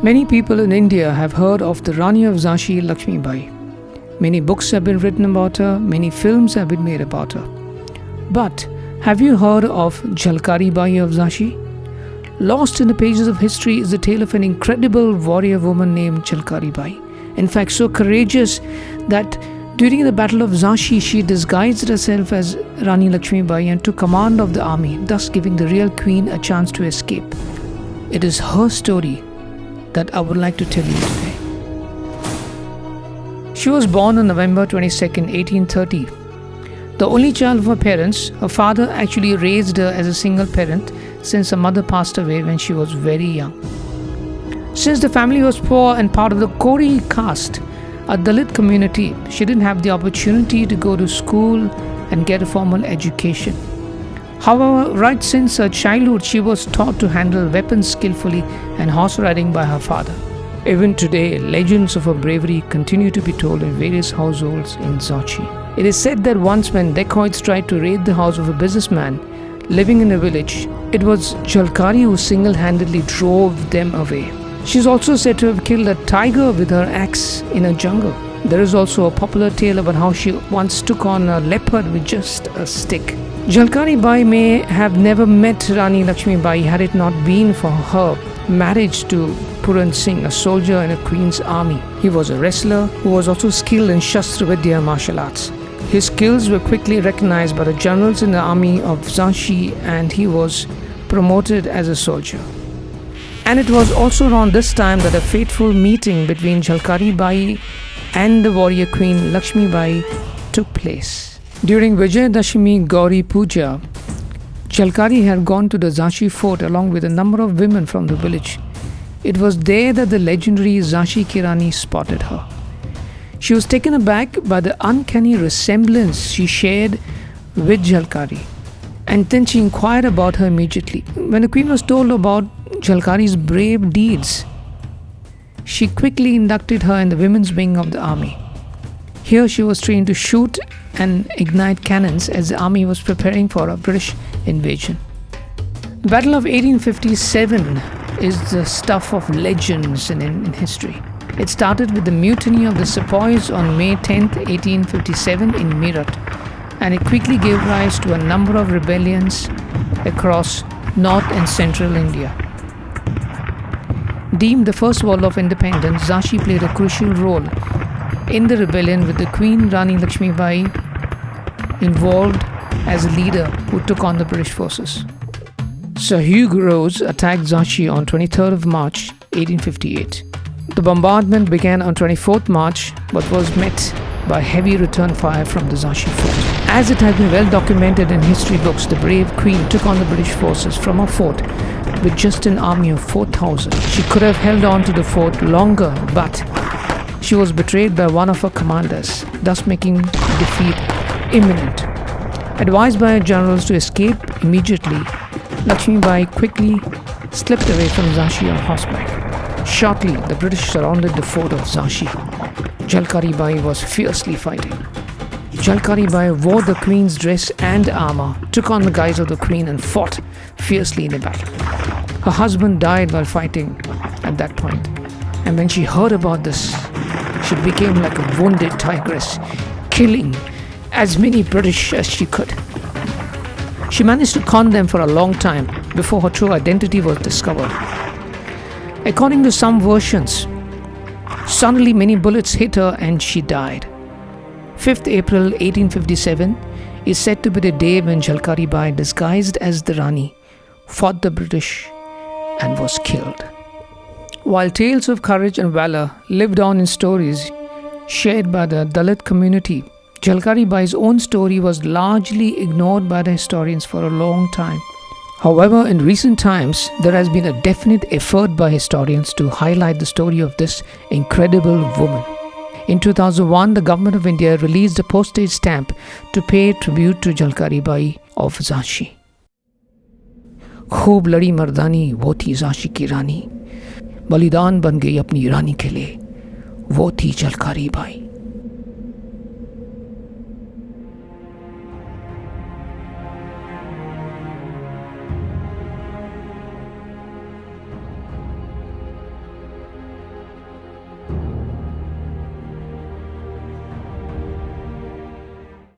Many people in India have heard of the Rani of Jhansi, Lakshmi Bai. Many books have been written about her, many films have been made about her. But have you heard of Jhalkari Bai of Jhansi? Lost in the pages of history is the tale of an incredible warrior woman named Jhalkari Bai. In fact, so courageous that during the Battle of Jhansi, she disguised herself as Rani Lakshmi Bai and took command of the army, thus giving the real queen a chance to escape. It is her story that I would like to tell you today. She was born on November 22nd, 1830. The only child of her parents, her father actually raised her as a single parent since her mother passed away when she was very young. Since the family was poor and part of the Kori caste, a Dalit community, she didn't have the opportunity to go to school and get a formal education. However, right since her childhood, she was taught to handle weapons skillfully and horse riding by her father. Even today, legends of her bravery continue to be told in various households in Jhansi. It is said that once when dacoits tried to raid the house of a businessman living in a village, it was Jhalkari who single-handedly drove them away. She is also said to have killed a tiger with her axe in a jungle. There is also a popular tale about how she once took on a leopard with just a stick. Jhalkari Bai may have never met Rani Lakshmi Bai had it not been for her marriage to Puran Singh, a soldier in a queen's army. He was a wrestler who was also skilled in Shastra Vidya martial arts. His skills were quickly recognized by the generals in the army of Jhansi and he was promoted as a soldier. And it was also around this time that a fateful meeting between Jhalkari Bai and the warrior queen Lakshmi Bai took place. During Vijayadashami Gauri Puja, Jhalkari had gone to the Jhansi fort along with a number of women from the village. It was there that the legendary Jhansi Ki Rani spotted her. She was taken aback by the uncanny resemblance she shared with Jhalkari, and then she inquired about her immediately. When the queen was told about Jhalkari's brave deeds, she quickly inducted her in the women's wing of the army. Here she was trained to shoot and ignite cannons as the army was preparing for a British invasion. The Battle of 1857 is the stuff of legends in history. It started with the mutiny of the sepoys on May 10, 1857 in Meerut, and it quickly gave rise to a number of rebellions across north and central India. Deemed the first war of independence, Jhansi played a crucial role in the rebellion with the Queen Rani Lakshmi Bai involved as a leader who took on the British forces. Sir Hugh Rose attacked Jhansi on 23rd of March 1858. The bombardment began on 24th March but was met by heavy return fire from the Jhansi fort. As it has been well documented in history books, the brave queen took on the British forces from a fort with just an army of 4,000. She could have held on to the fort longer, but she was betrayed by one of her commanders, thus making defeat imminent. Advised by her generals to escape immediately, Lakshmi Bai quickly slipped away from Jhansi on horseback. Shortly, the British surrounded the fort of Jhansi. Jhalkari Bai was fiercely fighting. Jhalkari Bai wore the queen's dress and armor, took on the guise of the queen and fought fiercely in a battle. Her husband died while fighting at that point, and when she heard about this, she became like a wounded tigress, killing as many British as she could. She managed to con them for a long time before her true identity was discovered. According to some versions, suddenly many bullets hit her and she died. 5th April 1857 is said to be the day when Jhalkari Bai, disguised as the Rani, fought the British and was killed. While tales of courage and valor lived on in stories shared by the Dalit community, Jhalkari Bai's own story was largely ignored by the historians for a long time. However, in recent times, there has been a definite effort by historians to highlight the story of this incredible woman. In 2001, the Government of India released a postage stamp to pay tribute to Jhalkari Bai of Jhansi. खूब लड़ी मर्दानी वो थी झांसी की रानी, बलिदान बन गई अपनी रानी के लिए, वो थी झलकारी बाई।